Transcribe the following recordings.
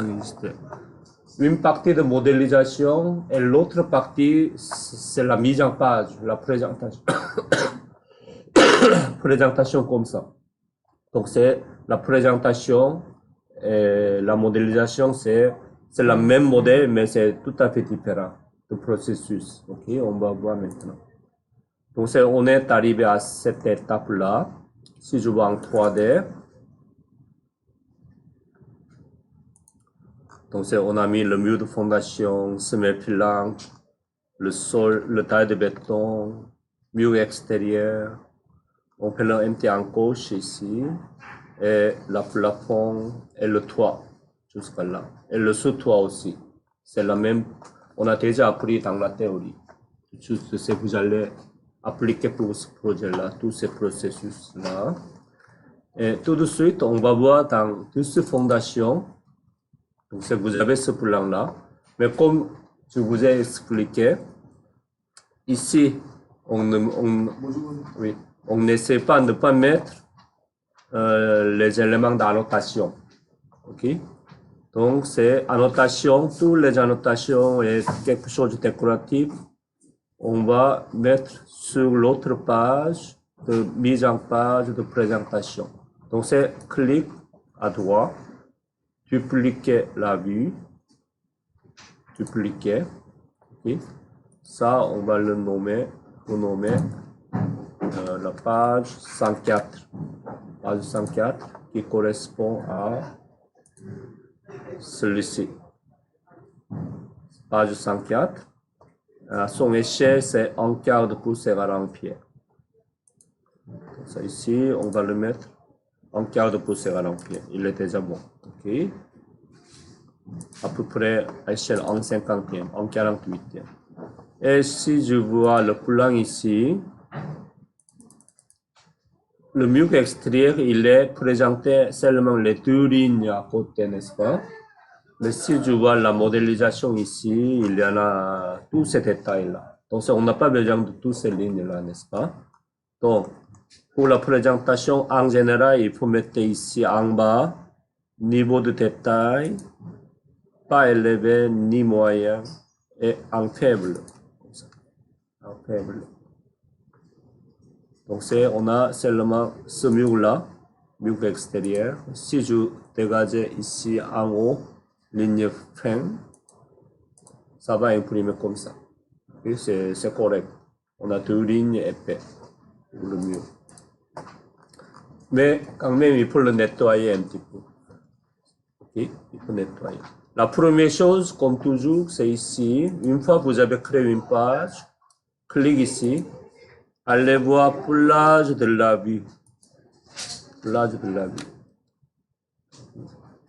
exister. Une partie de modélisation et l'autre partie, c'est la mise en page, la présentation. Présentation comme ça. Donc, c'est la présentation et la modélisation, c'est le même modèle, mais c'est tout à fait différent de processus. Ok, on va voir maintenant. Donc, on est arrivé à cette étape-là. Si je vois en 3D, donc on a mis le mur de fondation, semelle pilante, le sol, le taille de béton, mur extérieur. On peut le MT en gauche ici, et le plafond et le toit jusqu'à là. Et le sous-toit aussi. C'est la même, on a déjà appris dans la théorie. Juste ce que vous allez appliquer pour ce projet-là, tous ces processus-là. Et tout de suite, on va voir dans toutes ces fondations. Donc, vous avez ce plan-là. Mais comme je vous ai expliqué, ici, on n'essaie pas de ne pas mettre les éléments d'annotation. Ok? Donc, c'est annotation, toutes les annotations et quelque chose de décoratif, on va mettre sur l'autre page de mise en page de présentation. Donc, c'est clic à droite, dupliquer la vue, dupliquer. Okay. Ça, on va le nommer, la page 104. Page 104 qui correspond à celui-ci. Page 104. Son échelle, c'est 1/4 de poussière à ampère. Ça ici, on va le mettre 1/4 de poussière à ampère. Il est déjà bon. Ok. À peu près à échelle 1/50, 1/48. Et si je vois le plan ici, le mur extérieur, il est présenté seulement les deux lignes à côté, n'est-ce pas? Mais si je vois la modélisation ici, il y en a tous ces détails-là. Donc, on n'a pas besoin de toutes ces lignes-là, n'est-ce pas? Donc, pour la présentation, en général, il faut mettre ici en bas, niveau de détail, pas élevé ni moyen, et en faible. En faible. Donc, on a seulement ce mur-là, mur extérieur. Si je dégage ici en haut, ligne fin, ça va imprimer comme ça. C'est correct. On a deux lignes épais pour le mur. Mais quand même, il faut le nettoyer un petit peu. Okay? Il faut nettoyer. La première chose, comme toujours, c'est ici. Une fois que vous avez créé une page, cliquez ici. Allez voir plage de la vue. Plage de la vue.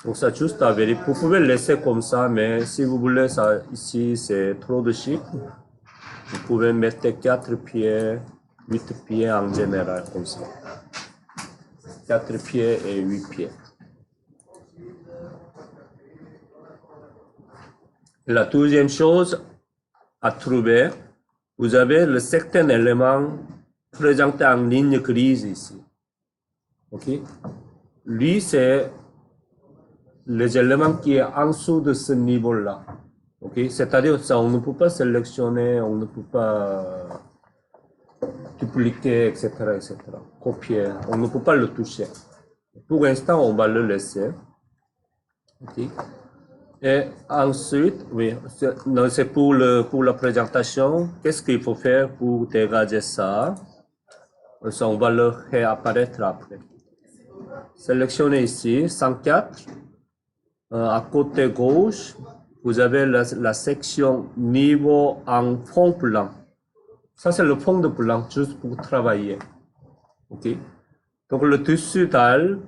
Donc ça, juste à vérifier. Vous pouvez le laisser comme ça, mais si vous voulez ça ici, c'est trop de chic. Vous pouvez mettre 4 pieds, 8 pieds en général, comme ça. 4 pieds et 8 pieds. La deuxième chose à trouver, vous avez le certain élément présenté en ligne grise ici. Ok? Lui, c'est les éléments qui est en dessous de ce niveau-là. Okay? C'est-à-dire ça, on ne peut pas sélectionner, on ne peut pas dupliquer, etc., etc., copier, on ne peut pas le toucher. Pour l'instant, on va le laisser. Okay? Et ensuite, oui, c'est pour la présentation. Qu'est-ce qu'il faut faire pour dégager ça? Ça, on va le réapparaître après. Sélectionnez ici, 104. À côté gauche, vous avez la section niveau en fond blanc. Ça, c'est le fond de blanc, juste pour travailler. OK? Donc, le dessus dalle,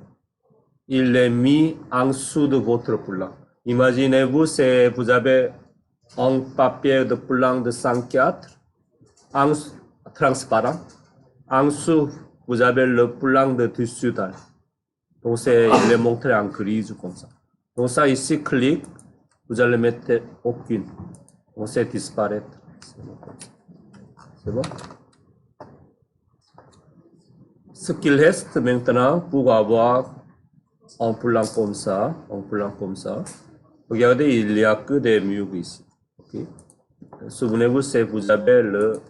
il est mis en dessous de votre blanc. Imaginez-vous, vous avez un papier de blanc de 104, transparent. En dessous, vous avez le blanc de dessus dalle. Donc, il est montré en grise comme ça. Donc ça ici, clic, vous allez mettre aucune. On sait disparaître. C'est bon? Ce qu'il reste maintenant pour avoir un plan comme ça, Regardez, il n'y a que des murs ici. Okay? Souvenez-vous, c'est vous avez le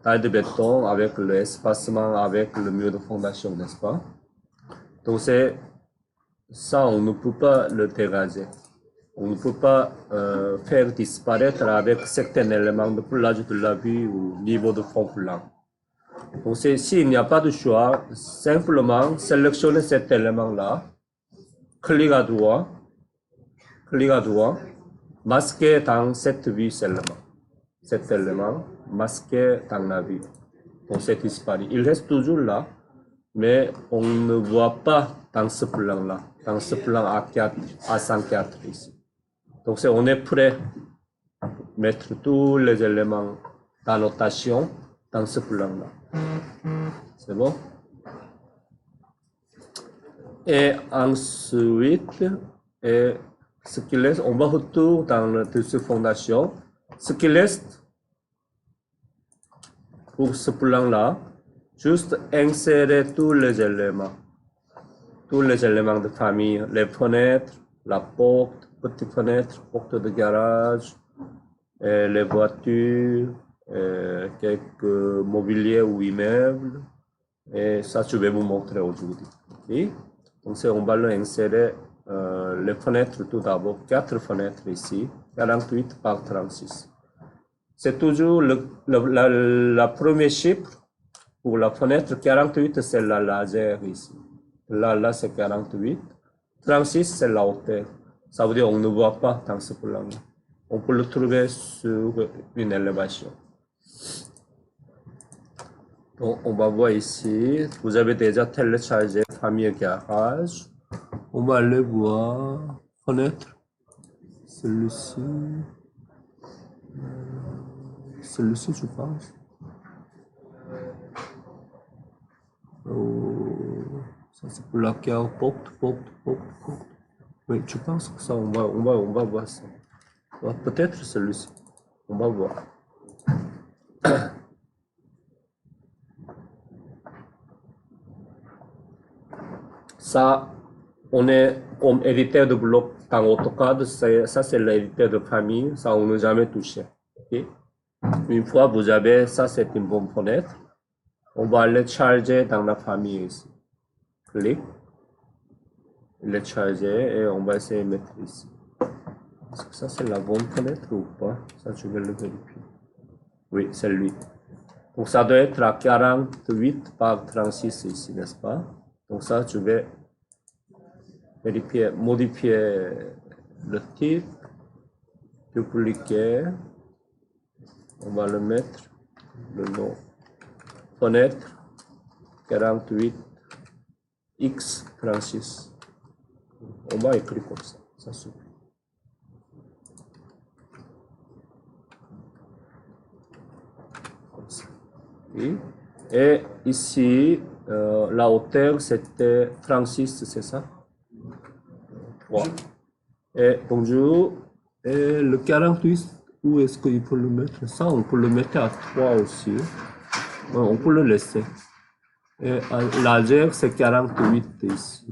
taille de béton avec l'espacement, avec le mur de fondation, n'est-ce pas? Donc c'est ça, on ne peut pas le dégager. On ne peut pas faire disparaître avec certains éléments de plage de la vue ou niveau de fond plan. Donc s'il n'y a pas de choix, simplement sélectionner cet élément-là, clic à droite, masquer dans cette vue seulement. Cet élément masqué dans la vue. Donc c'est disparu. Il reste toujours là, mais on ne voit pas dans ce plan-là, dans ce plan A4, A104 ici. Donc on est prêt à mettre tous les éléments d'annotation dans ce plan-là. C'est bon? Et ensuite, ce qui reste, on va retourner dans le dessus fondation. Ce qui reste pour ce plan-là, juste insérer tous les éléments de famille, les fenêtres, la porte, petite fenêtre, porte de garage, les voitures, quelques mobiliers ou immeubles. Et ça, je vais vous montrer aujourd'hui. Okay? Donc, on va insérer les fenêtres tout d'abord, 4 fenêtres ici, 48 par 36. C'est toujours la première chiffre pour la fenêtre 48, c'est la laser ici. Là, c'est 48. 36, c'est la hauteur. Ça veut dire qu'on ne voit pas dans ce plan. On peut le trouver sur une élévation. Donc, on va voir ici. Vous avez déjà téléchargé Famille Garage. On va aller voir fenêtre. Celui-ci. Celui-ci, je pense. Ça c'est pour la carte, porte. Oui, je pense que ça, on va voir ça. Peut-être celui-ci. On va voir. Ça, on est comme éditeur de bloc dans AutoCAD. Ça, c'est l'éditeur de famille. Ça, on n'a jamais touché. Okay? Une fois vous avez, ça, c'est une bonne fenêtre. On va le charger dans la famille ici. Clic. Le charger et on va essayer de mettre ici. Est-ce que ça, c'est la bonne fenêtre ou pas? Ça, je vais le vérifier. Oui, c'est lui. Donc, ça doit être à 48 par 36 ici, n'est-ce pas? Donc, ça, je vais vérifier, modifier le type, dupliquer. On va le mettre, le nom. Fenêtre 48 X 36. On va écrire comme ça suffit. Comme ça. Et ici, la hauteur c'était 36, c'est ça? 3. Et bonjour. Et le 48, où est-ce qu'il faut le mettre? Ça, on peut le mettre à 3 aussi. On peut le laisser. Et la largeur, c'est 48 ici.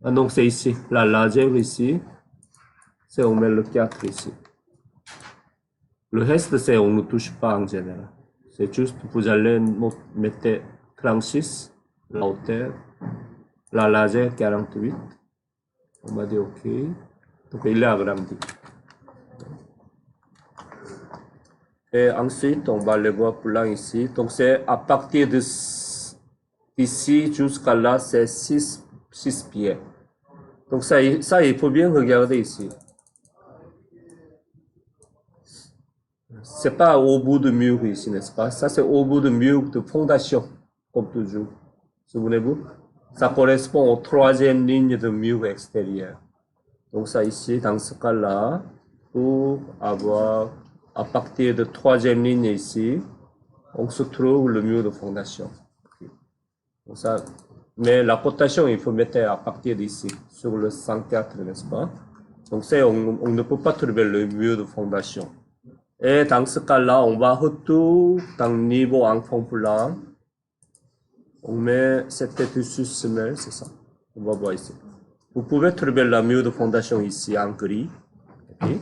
Ah non, c'est ici. La largeur ici, c'est on met le 4 ici. Le reste, c'est on ne touche pas en général. C'est juste, vous allez mettre 36, la hauteur, la largeur 48. On va dire OK. Donc, il est agrandi. Et ensuite, on va le voir plan ici. Donc, c'est à partir de ici jusqu'à là, c'est 6 pieds. Donc, ça, il faut bien regarder ici. C'est pas au bout du mur ici, n'est-ce pas? Ça, c'est au bout du mur de fondation, comme toujours. Souvenez-vous? Ça correspond aux 3e ligne de mur extérieur. Donc, ça ici, dans ce cas-là, pour avoir à partir de 3e ligne ici, on se trouve le mur de fondation. Donc ça, mais la cotation, il faut mettre à partir d'ici, sur le 104, n'est-ce pas? Donc on ne peut pas trouver le mur de fondation. Et dans ce cas-là, on va retourner dans le niveau en fond plan. On met cette dessus semelle, c'est ça. On va voir ici. Vous pouvez trouver le mur de fondation ici en gris. Okay.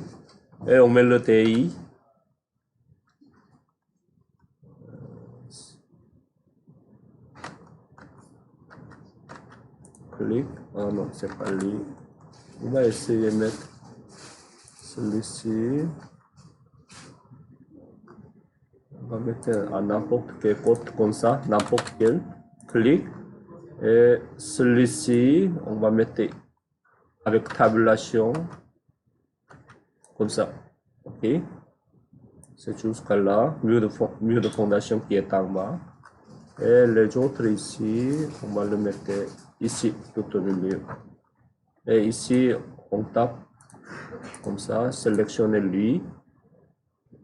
Et on met le TI. Clic. Ah non, c'est pas lui. On va essayer de mettre celui-ci. On va mettre à n'importe quel code comme ça, n'importe quel. Clic. Et celui-ci, on va mettre avec tabulation. Comme ça. Ok. C'est jusqu'à là. Mur de fondation qui est en bas. Et les autres ici, on va le mettre ici, tout au milieu. Et ici, on tape comme ça, sélectionnez lui.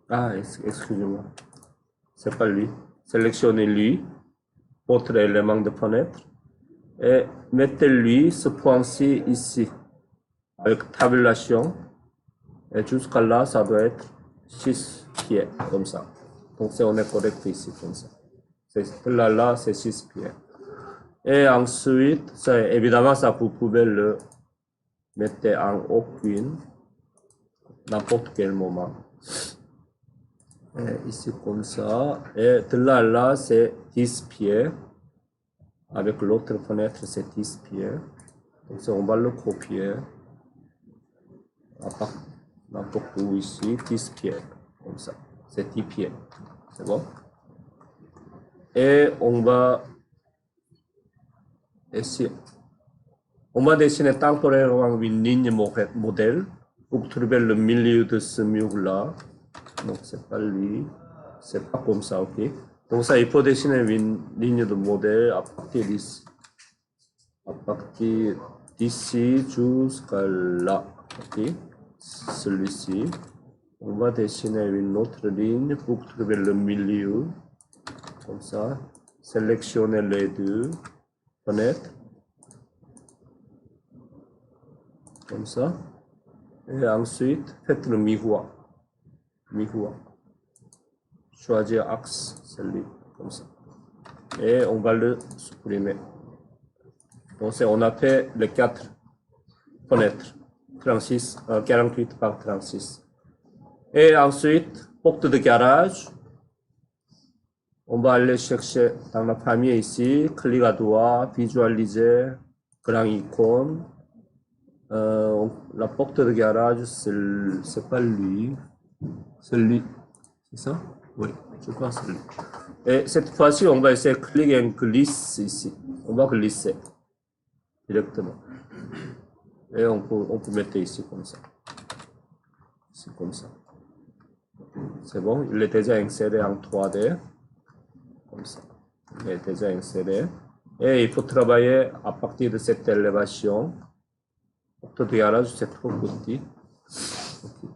Ah, excusez-moi. C'est pas lui. Sélectionnez lui, autre élément de fenêtre. Et mettez-lui ce point-ci ici, avec tabulation. Et jusqu'à là, ça doit être 6 pieds, comme ça. Donc, on est correct ici, comme ça. Là, c'est 6 pieds. Et ensuite, évidemment, ça, vous pouvez le mettre en aucune, n'importe quel moment. Et ici, comme ça. Et de là, c'est 10 pieds. Avec l'autre fenêtre, c'est 10 pieds. Donc, on va le copier. N'importe où ici, 10 pieds. Comme ça. C'est 10 pieds. C'est bon? Et on va essayer. On va dessiner temporairement une ligne modèle pour trouver le milieu de ce mur-là. Donc, c'est pas lui. C'est pas comme ça, ok? Donc, ça, il faut dessiner une ligne de modèle à partir d'ici. À partir d'ici jusqu'à là, ok? Celui-ci. On va dessiner une autre ligne pour trouver le milieu. Comme ça. Sélectionnez les deux fenêtres. Comme ça. Et ensuite, faites le miroir. Miroir. Choisir axe, celui comme ça. Et on va le supprimer. Donc, on a fait les 4 fenêtres. 48 par 36. Et ensuite, porte de garage. On va aller chercher dans la famille ici, clic à droite, visualiser, grand icône. La porte de garage, c'est pas lui. C'est lui. C'est ça? Oui, je crois que c'est lui. Et cette fois-ci, on va essayer de cliquer et glisser ici. On va glisser directement. Et on peut mettre ici comme ça. Ici comme ça. C'est bon, il est déjà inséré en 3D. Comme ça. Il est déjà inséré. Et il faut travailler à partir de cette élévation. Porte de garage, c'est trop petit. Okay.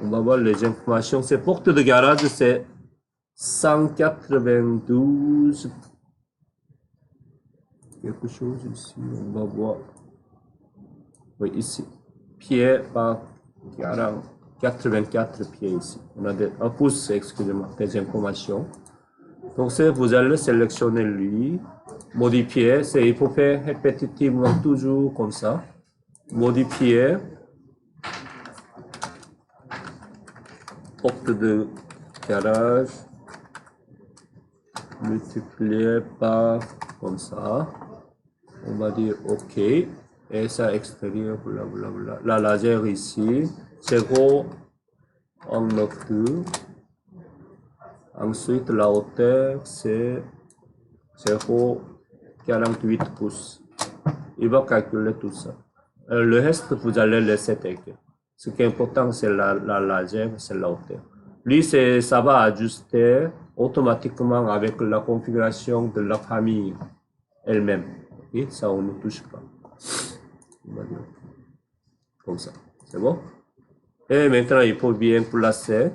On va voir les informations. Ces portes de garage, c'est 192. Quelque chose ici. On va voir. Oui, ici. Pieds par 84 pieds ici. On a un pouce, excusez-moi, des informations. Donc, vous allez sélectionner lui, modifier, il faut faire répétitivement toujours comme ça. Modifier, porte de garage, multiplier par comme ça. On va dire OK. Et ça extérieur, blablabla. La laser ici, 0, 1, 9, 2. Ensuite, la hauteur, c'est 0,48 pouces. Il va calculer tout ça. Le reste, vous allez laisser tel quel. Ce qui est important, c'est la laser, c'est la hauteur. Lui, ça va ajuster automatiquement avec la configuration de la famille elle-même. Et ça, on ne touche pas. On va dire comme ça. C'est bon? Et maintenant, il faut bien placer.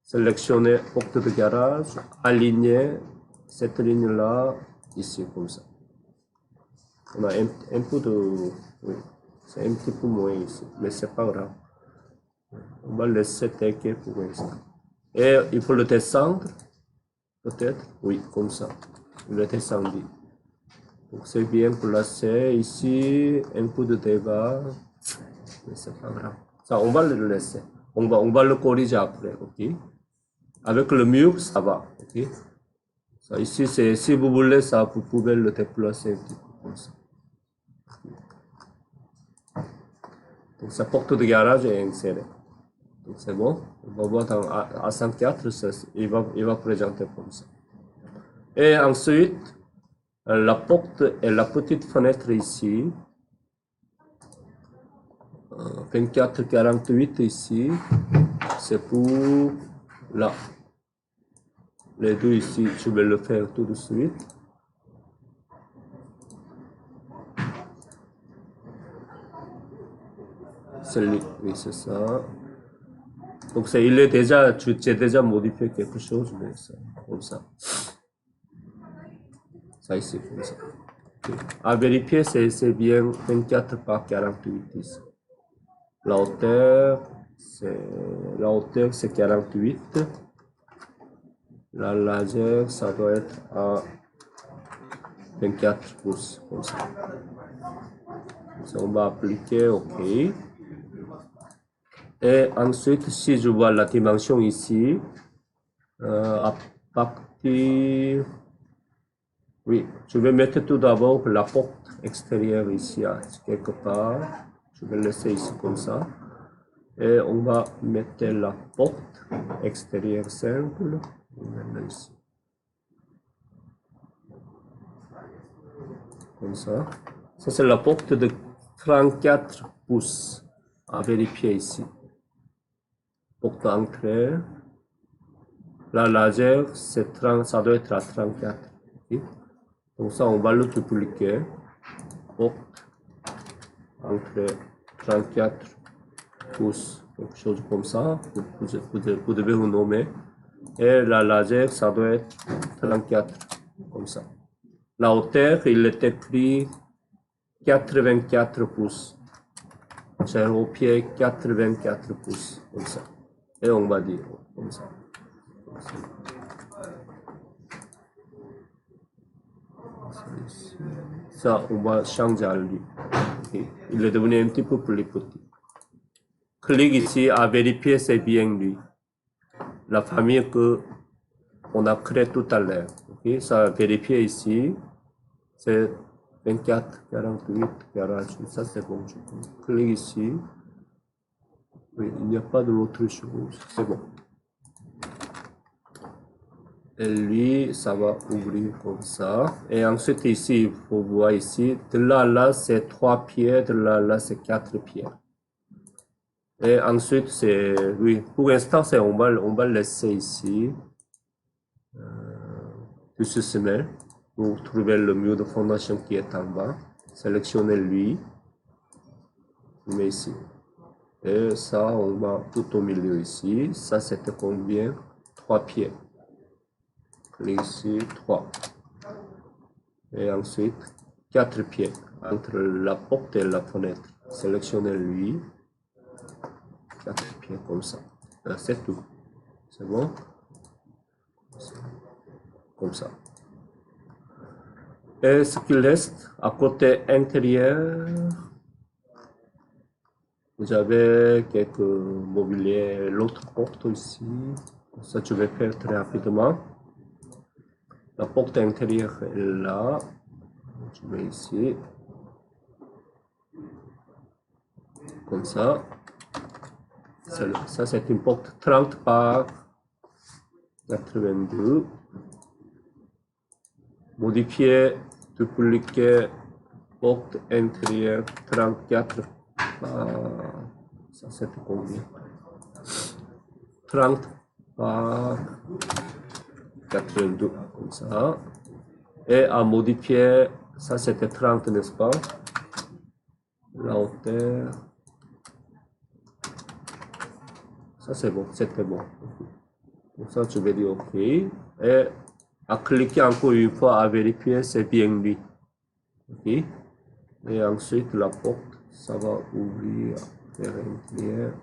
Sélectionner porte de garage, aligner cette ligne-là, ici, comme ça. On a un peu de... Oui, c'est un petit peu moins ici, mais c'est pas grave. On va laisser tel quel pour l'instant. Et il faut le descendre, peut-être. Oui, comme ça. Il est descendu. Donc c'est bien placé. Ici, un peu de dégâts, mais c'est pas grave. Ça, on va le laisser. On va le corriger après, ok? Avec le mur, ça va, ok? Ça, ici, c'est, si vous voulez, ça, vous pouvez le déplacer un petit peu comme ça. Donc, sa porte de garage est insérée. Donc, c'est bon. On va voir dans A104, il va présenter comme ça. Et ensuite, la porte et la petite fenêtre ici. 24-48 ici. C'est pour là. Les deux ici, je vais le faire tout de suite. Oui, c'est ça. Donc, il est déjà, j'ai déjà modifié quelque chose, mais ça, comme ça. Ça ici, comme ça. Okay. À vérifier, c'est bien 24 par 48 ici. La hauteur, c'est 48. La largeur, ça doit être à 24 pouces, comme ça. On va appliquer, OK. Et ensuite, si je vois la dimension ici, à partir... Oui, je vais mettre tout d'abord la porte extérieure ici, quelque part. Je vais laisser ici comme ça. Et on va mettre la porte extérieure simple. Ici. Comme ça. Ça, c'est la porte de 34 pouces. À vérifier ici. Porte d'entrée. La largeur, ça doit être à 34. Okay. Donc ça, on va le dupliquer. Porte, entrée, 34 pouces. Quelque chose comme ça. Vous devez vous nommer. Et la largeur, ça doit être 34. Comme ça. La hauteur, il est écrit 84 pouces. C'est au pied 84 pouces. Comme ça. Et on va dire comme ça. Ça, on va changer à lui. Okay. Il est devenu un petit peu plus petit. Clique ici à vérifier c'est bien lui. La famille que on a créée tout à l'heure. Okay. Ça, vérifier ici. C'est 24, 48, 48. Ça, c'est bon. Clique ici. Oui, il n'y a pas de l'autre chose. C'est bon. Et lui, ça va ouvrir comme ça. Et ensuite, ici, il faut voir ici, de là à là, c'est 3 pieds, de là à là, c'est 4 pieds. Et ensuite, c'est, oui, pour l'instant, on va laisser ici, tout ce semelle, pour trouver le mur de fondation qui est en bas. Sélectionnez lui, je mets ici. Et ça, on va tout au milieu ici. Ça, c'était combien? 3 pieds. Ici, 3. Et ensuite, 4 pieds entre la porte et la fenêtre. Sélectionnez lui. 4 pieds comme ça. C'est tout. C'est bon? Comme ça. Et ce qui reste à côté intérieur, vous avez quelques mobiliers, l'autre porte ici. Ça, je vais faire très rapidement. La porte intérieure est là. Je mets ici. Comme ça. Ça, c'est une porte 30 par 82. Modifier, dupliquer, porte intérieure 34 par... Ça, c'est combien? 30 par 82, comme ça. Et à modifier, ça c'était 30, n'est-ce pas? La hauteur. Ça c'est bon, c'était bon. Pour ça, je vais dire OK. Et à cliquer encore une fois à vérifier, c'est bien lui. OK. Et ensuite, la porte, ça va ouvrir vers l'intérieur.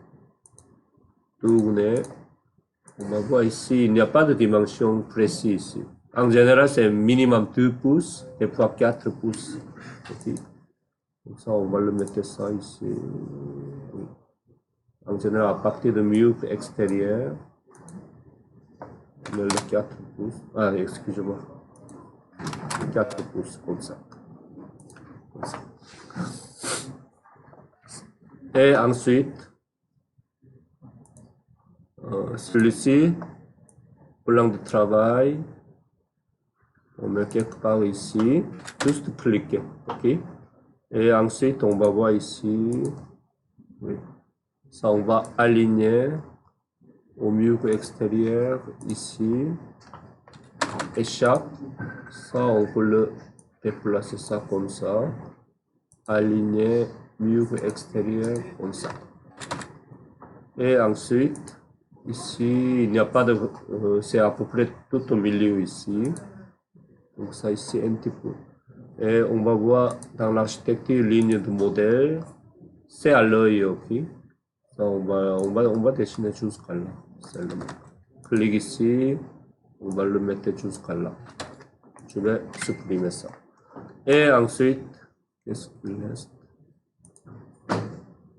Tourner. On va voir ici, il n'y a pas de dimension précise ici. En général, c'est minimum 2 pouces, et fois 4 pouces. Okay. Donc ça, on va le mettre ça ici. Oui. général, à partir de mu extérieur, le 4 pouces, excusez-moi, 4 pouces, comme ça. Et ensuite, celui-ci, plan de travail, on met quelque part ici, juste cliquer, ok? Et ensuite, on va voir ici, oui. Ça, on va aligner au mur extérieur, ici, échappe, ça, on peut le déplacer ça comme ça, aligner mur extérieur comme ça. Et ensuite, ici, il n'y a pas de... c'est à peu près tout au milieu ici. Donc ça ici un petit peu. Et on va voir dans l'architecture ligne de modèle. C'est à l'œil, ok. Ça, on va dessiner jusqu'à là. Seulement. Clique ici. On va le mettre jusqu'à là. Je vais supprimer ça. Et ensuite, qu'est-ce qu'il reste?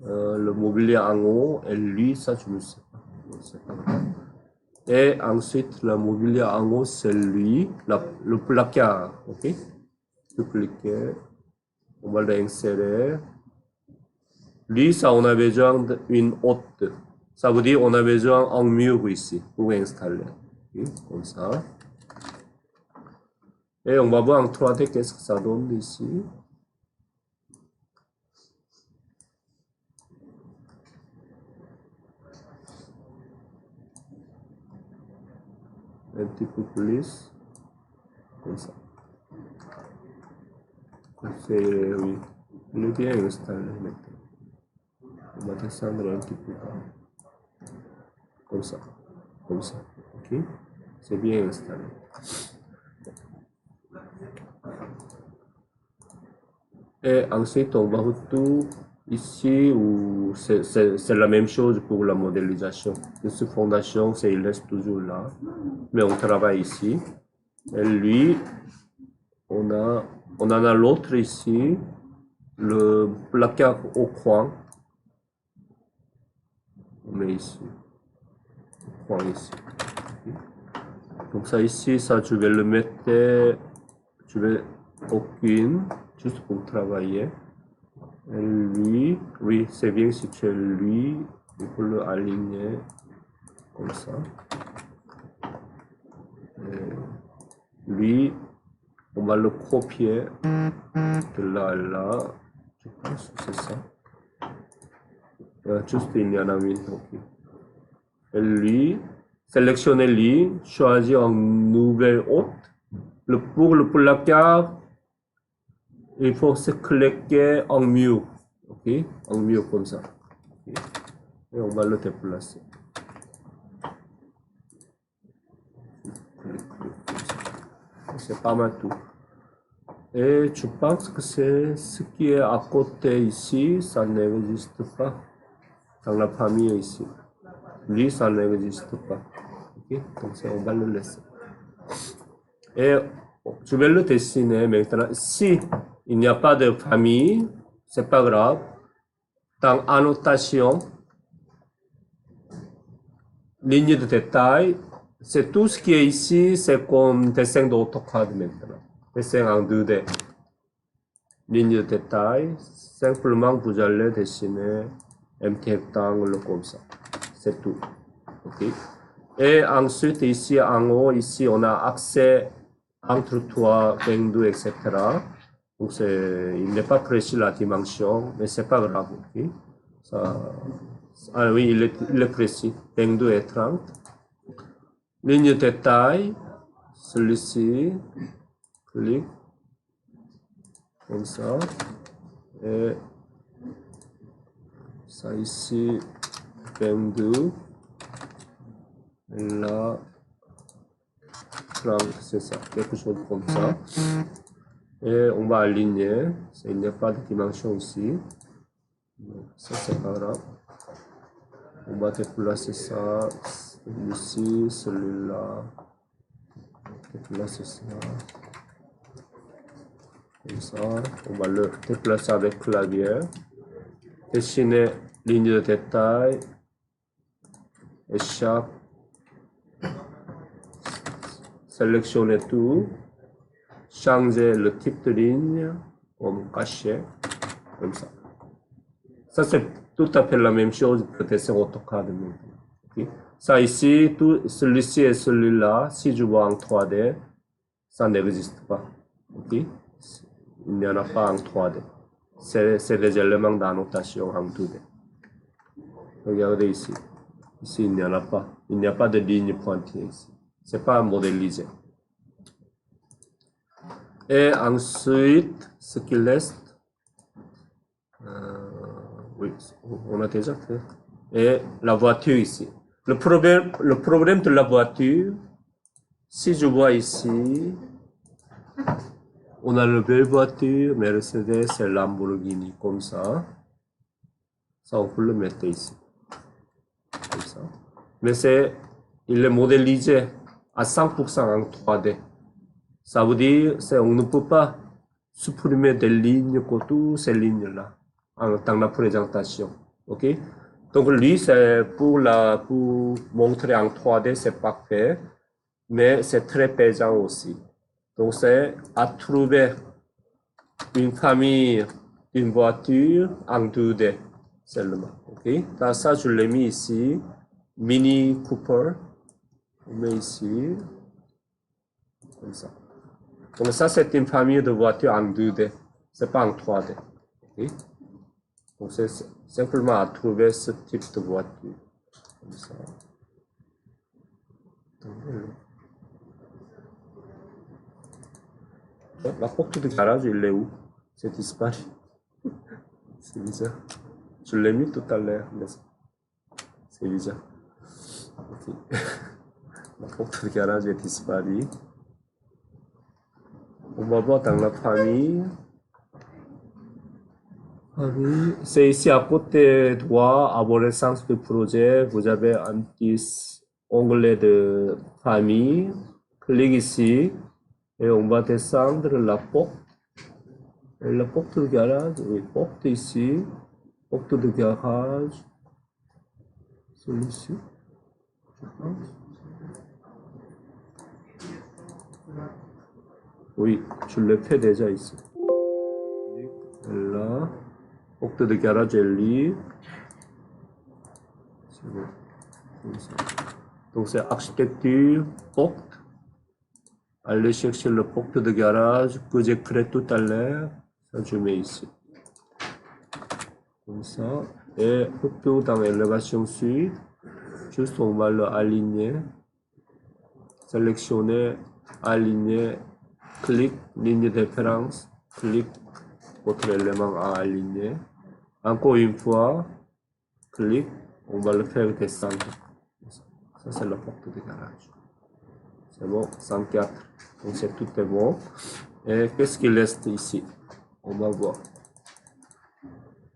Le mobilier en haut, et lui, ça je ne sais pas. Et ensuite, le mobilier en haut, c'est lui, le placard, ok? Dupliquer, on va l'insérer. Lui, ça, on a besoin d'une haute. Ça veut dire on a besoin d'un mur ici pour installer. Okay? Comme ça. Et on va voir en 3D qu'est-ce que ça donne ici. Un petit peu plus. Comme ça. C'est, oui, il est bien installé maintenant. On va descendre un petit peu bas. Comme ça. Comme ça. Ok? C'est bien installé. Et ensuite, on va retourner ici où c'est la même chose pour la modélisation. Cette fondation, il reste toujours là. Mais on travaille ici. Et lui, on en a l'autre ici, le placard au coin. On met ici. Au coin ici. Donc ça ici, ça je vais le mettre, je vais aucune, juste pour travailler. Et lui, oui, c'est bien situé lui, il faut le aligner comme ça. Et lui, on va le copier de là à là, je pense que c'est ça. Juste il y en a une, ok. Et lui, sélectionnez lui, choisir une nouvelle hôte. Pour le placard, il faut se cliquer en mieux, ok, en mieux comme ça. Okay. Et on va le déplacer. C'est pas mal tout. Et je pense que c'est ce qui est à côté ici, ça n'existe pas dans la famille ici. Lui, ça n'existe pas. Ok, donc on va le laisser. Et je vais le dessiner maintenant. Si il n'y a pas de famille, c'est pas grave. Dans annotation, ligne de détail, c'est tout ce qui est ici, c'est comme dessin d'AutoCAD maintenant. Dessin en 2D. Ligne de détail, simplement vous allez dessiner un petit rectangle comme ça. C'est tout. Ok. Et ensuite, ici en haut, ici, on a accès entre toit, 22, etc. Donc, il n'est pas précis la dimension, mais c'est pas grave. Okay? Ça, ah oui, il est précis. 22 et 30. Ligne de taille, celui-ci, clic, comme ça. Et ça ici, 22. Et là, 30, c'est ça, quelque chose comme ça. Et on va aligner. Il n'y a pas de dimension ici. Donc, ça, c'est pas grave. On va déplacer ça, celui-ci, celui-là. Déplacer ça. Comme ça. On va le déplacer avec clavier. Dessiner ligne de détail. échappe, sélectionnez tout, changez le type de ligne, comme caché, comme ça. Ça, c'est tout à fait la même chose que dessin AutoCAD. Okay. Ça ici, celui-ci et celui-là, si je vois en 3D, ça n'existe pas. Okay. Il n'y en a pas en 3D. C'est des éléments d'annotation en 2D. Regardez ici. Ici, il n'y en a pas. Il n'y a pas de ligne pointée ici. C'est pas modélisé. Et ensuite, ce qui reste, oui, on a déjà fait. Et la voiture ici. Le problème de la voiture, si je vois ici, on a une belle voiture, Mercedes et Lamborghini, comme ça. Ça, on peut le mettre ici. Comme ça. Mais il est modélisé à 100% en 3D. Ça veut dire on ne peut pas supprimer des lignes comme toutes ces lignes-là dans la présentation. Ok? Donc lui, c'est pour montrer en 3D, c'est parfait, mais c'est très pesant aussi. Donc c'est à trouver une famille d'une voiture en 2D seulement. Ok? Dans ça, je l'ai mis ici. Mini Cooper. On met ici. Comme ça. Donc ça, c'est une famille de voitures en 2D. C'est pas en 3D. Okay? Donc c'est simplement à trouver ce type de voiture. Comme ça. La porte de garage, il est où? C'est disparu. C'est bizarre. Je l'ai mis tout à l'heure, mais c'est bizarre. Okay. La porte de garage est disparue. On va voir dans la famille. C'est ici à côté droit, arborescence de projet. Vous avez un petit onglet de famille. Clique ici et on va descendre la porte. Et la porte de garage, oui, porte ici. Porte de garage. Celui-ci, je pense. Oui, je l'ai fait déjà ici. Là. Porte de garage est libre. Donc c'est architecture, porte. Allez chercher le porte de garage que j'ai créé tout à l'heure. Ça je mets ici. Comme ça. Et plutôt dans l'élévation sud, juste on va le aligner. Sélectionner, aligner, clic, ligne de référence, clic, votre élément à aligner. Encore une fois, clic, on va le faire descendre. Ça, c'est la porte de garage. C'est bon, 104. Donc, c'est tout est bon. Et qu'est-ce qui reste ici? On va voir.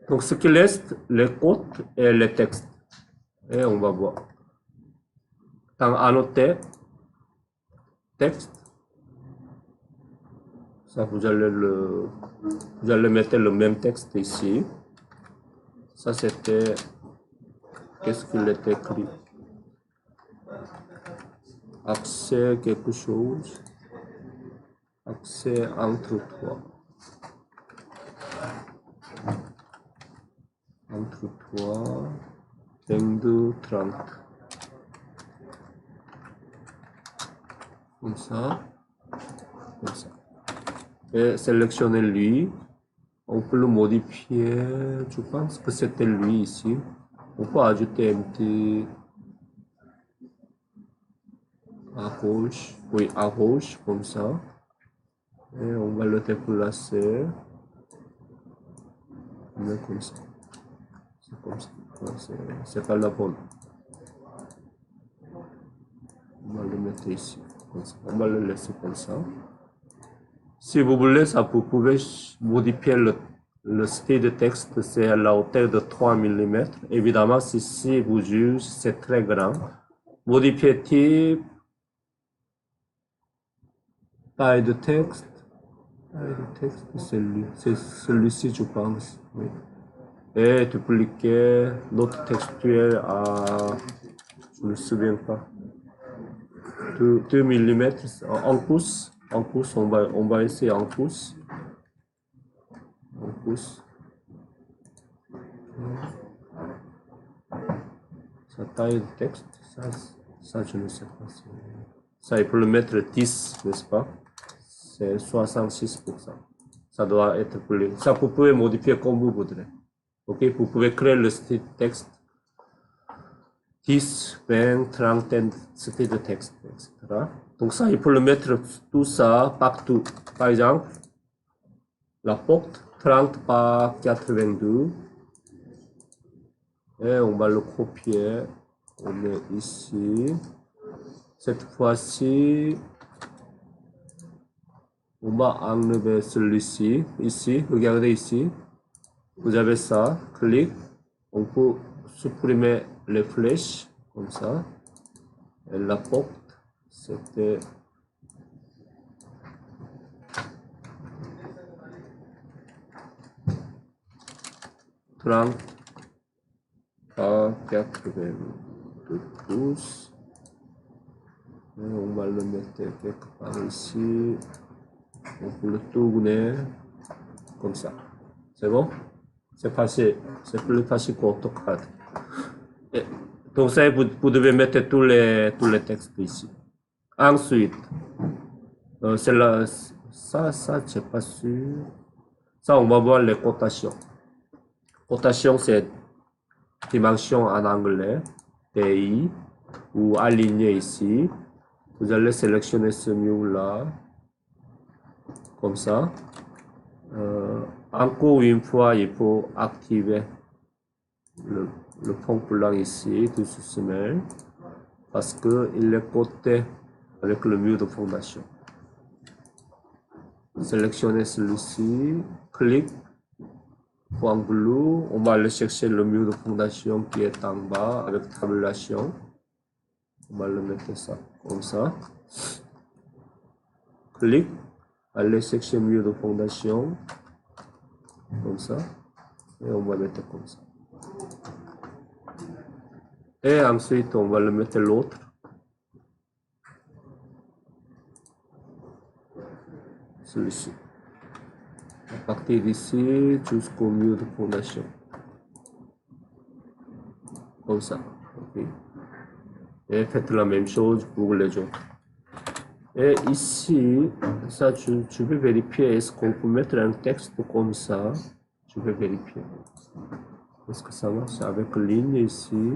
Donc, ce qui reste, les codes et les textes. Et on va voir. Dans annoter, texte, ça, vous allez mettre le même texte ici. Ça, c'était, qu'est-ce qu'il est écrit? Accès quelque chose. Accès entre toi. Entre toi. 22, 30. Comme ça. Comme ça. Et sélectionner lui. On peut le modifier. Je pense que c'était lui ici. On peut ajouter un petit à gauche. Oui, à gauche, comme ça. Et on va le déplacer. Comme ça. C'est comme ça. C'est pas la bonne. On va le mettre ici. Comme ça. On va le laisser comme ça. Si vous voulez, ça, vous pouvez modifier le style de texte, c'est à la hauteur de 3 mm. Évidemment, si vous jugez, c'est très grand. Modifier type, taille de texte. Taille de texte, c'est celui-ci, je pense. Oui. Et dupliquer notre textuel à, Je ne me souviens pas. 2 mm en pouces. En pouces, on va essayer en pouces. En pouces. Ça taille le texte. Ça, je ne sais pas. Ça, il peut le mettre 10, n'est-ce pas? C'est 66%. Ça doit être plus. Ça, vous pouvez modifier comme vous voudrez. Ok, vous pouvez créer le style texte. 10, 20, 30 style de texte, etc. Donc ça, il peut le mettre tout ça partout. Par exemple, la porte 30 par 82. Et on va le copier. On met ici. Cette fois-ci, on va enlever celui-ci. Ici, regardez ici. Vous avez ça. Clic. On peut supprimer les flèches comme ça. Et la porte, c'était 30 par 82 pouces. Et on va le mettre quelque part ici. On peut le tourner comme ça. C'est bon? C'est facile. C'est plus facile qu'AutoCAD. Donc ça, vous devez mettre tous les textes ici. Ensuite, c'est là, ça, je pas sûr. Ça, on va voir les cotations. Cotation, c'est dimension en anglais, DI, ou aligné ici. Vous allez sélectionner ce mur-là, comme ça. Encore une fois, il faut activer le fond blanc ici, tout se met, parce qu'il est coté avec le mur de fondation. Sélectionnez celui-ci, clic, point bleu, on va aller chercher le mur de fondation qui est en bas avec tabulation. On va le mettre ça, comme ça. Clic, aller chercher le mur de fondation, comme ça. Et on va mettre comme ça. Et ensuite, on va le mettre l'autre. Celui-ci. À partir d'ici jusqu'au mur de fondation. Comme ça. Okay. Et faites la même chose pour les autres. Et ici, ça, je vais vérifier, est-ce qu'on peut mettre un texte comme ça? Je vais vérifier. Est-ce que ça marche avec ligne ici?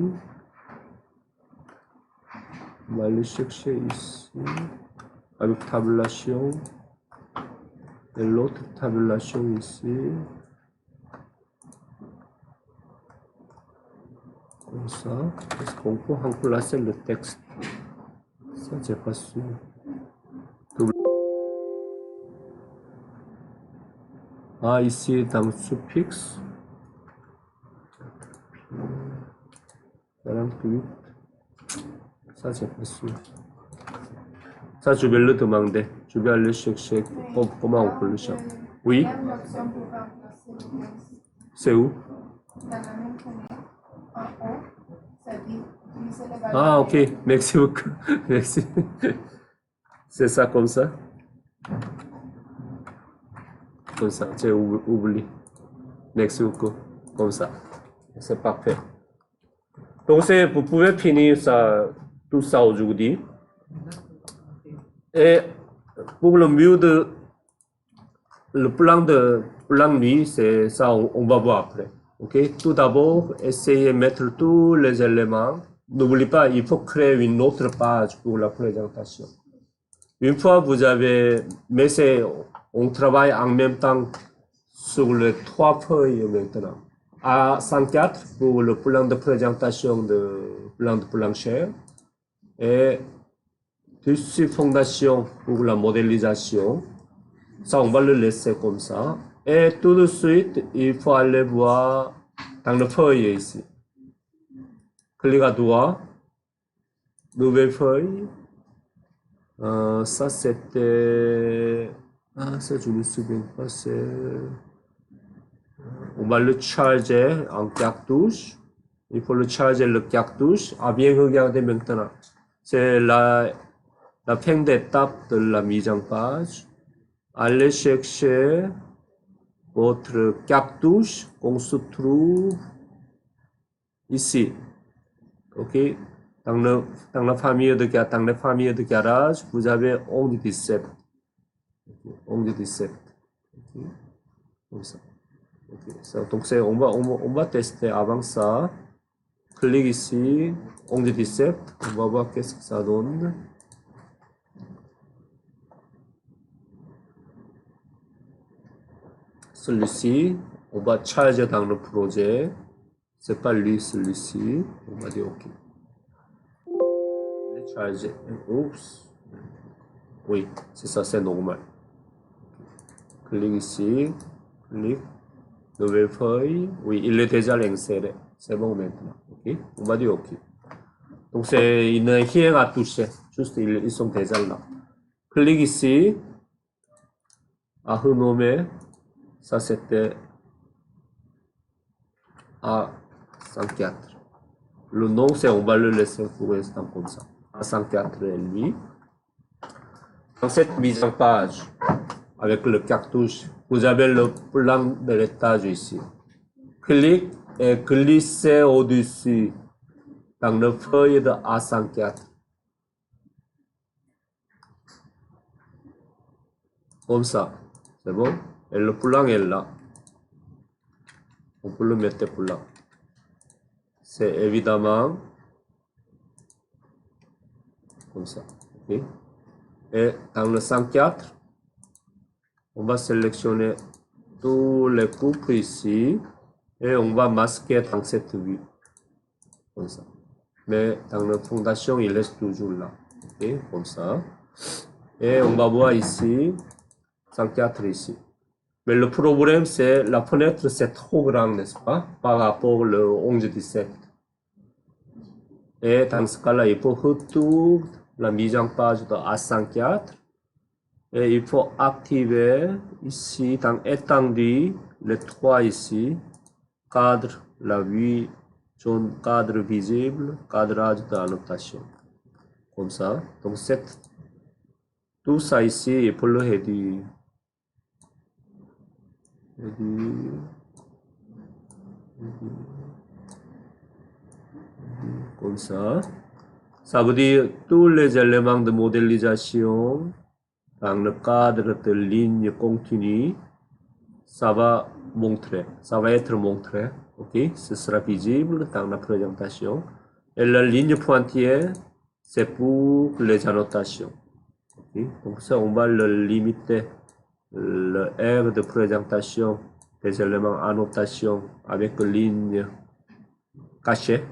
On va aller chercher ici, avec tabulation. Et l'autre tabulation ici. Comme ça. Est-ce qu'on peut remplacer le texte? Ça, j'ai pas sûr. Ah, ici, dans le suffixe. 48. Ça, j'ai pas sûr. Ça, je vais le demander. Je vais aller chercher comment on peut le chercher. Oui. C'est où? Ah, ok. Merci beaucoup. Merci. C'est ça comme ça? Comme ça. J'ai oublié. Merci beaucoup. Comme ça. C'est parfait. Donc, vous pouvez finir ça, tout ça aujourd'hui. Et pour le mur le plan nuit, c'est ça, on va voir après. Ok. Tout d'abord, essayez de mettre tous les éléments. N'oubliez pas, il faut créer une autre page pour la présentation. Une fois vous avez, mais on travaille en même temps sur les 3 feuilles maintenant. A104 pour le plan de présentation plan de plancher et tissu fondation pour la modélisation. Ça, on va le laisser comme ça. Et tout de suite, il faut aller voir dans le feuille ici. Clic à droite, nouvelle feuille. Ça, c'était... Ah, ça, je ne me souviens pas. On va le charger en cartouche. il faut le charger le cartouche. Ah bien, regardez maintenant. C'est la fin d'étape de la mise en page. Allez chercher votre cartouche qu'on se trouve ici. Ok? Dans la famille de garage, vous avez 11-17. Okay. 11-17. Okay. Comme ça. Okay. So, donc on va tester avant ça. Clique ici, 11-17. On va voir qu'est-ce que ça donne. Celui-ci, on va charger dans le projet. C'est pas lui, celui-ci. On va dire OK. Charger. Oups. Oui, c'est ça, c'est normal. Clique ici. Clique. Nouvelle feuille. Oui, il est déjà inséré. C'est bon maintenant. OK. On va dire OK. Donc, il n'y a rien à toucher. Juste, ils sont déjà là. Clique ici. À renommer. Ça, c'était A104. Le nom, on va le laisser pour l'instant comme ça. A104 est lui. Dans cette mise en page, avec le cartouche, vous avez le plan de l'étage ici. Clique et glissez au-dessus dans la feuille de A104. Comme ça. C'est bon? Et le plan est là. On peut le mettre pour là. C'est évidemment comme ça. Okay? Et dans le 104, on va sélectionner tous les couples ici et on va masquer dans cette vue. Comme ça. Mais dans la fondation, il reste toujours là. Okay? Comme ça. Et on va voir ici, 104 ici. Mais le problème, c'est la fenêtre, c'est trop grand, n'est-ce pas, par rapport au 11-17. Et dans ce cas-là, il faut retourner la mise en page de A104. Et il faut activer ici, dans étendu, les 3 ici, cadre, la vue, jaune, cadre visible, cadrage d'annotation. Comme ça. Donc, tout ça ici, il faut le réduire. Comme ça. Ça veut dire tous les éléments de modélisation dans le cadre de ligne continue, ça va être montré, ok? Ce sera visible dans la présentation. Et la ligne pointillée, c'est pour les annotations. Okay? Donc ça, on va le limiter, le R de présentation des éléments annotation avec ligne cachée.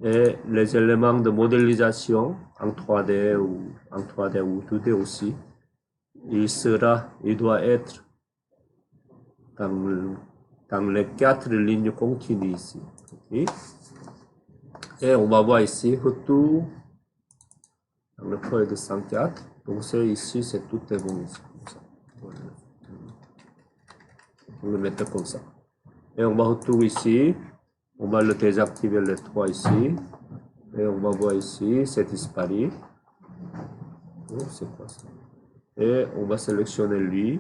Et les éléments de modélisation en 3D ou 2D aussi, il doit être dans les 4 lignes continues ici. Okay? Et on va voir ici, retour dans le feuille de 104. Donc c'est ici, c'est tout est bon ici. Comme ça. On le mettre comme ça. Et on va retourner ici. On va le désactiver les 3 ici. Et on va voir ici, c'est disparu. Oh, c'est quoi ça? Et on va sélectionner lui.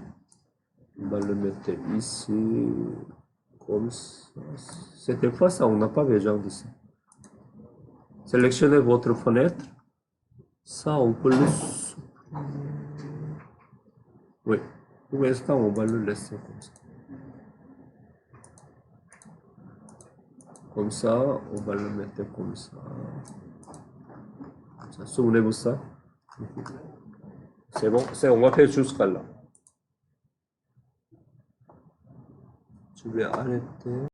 On va le mettre ici. Comme ça. Cette fois, ça, on n'a pas besoin de ça. Sélectionnez votre fenêtre. Ça, on peut le... Oui. Pour l'instant, on va le laisser comme ça. Comme ça, on va le mettre comme ça. Souvenez-vous ça. C'est bon, on va faire jusqu'à là. Je vais arrêter.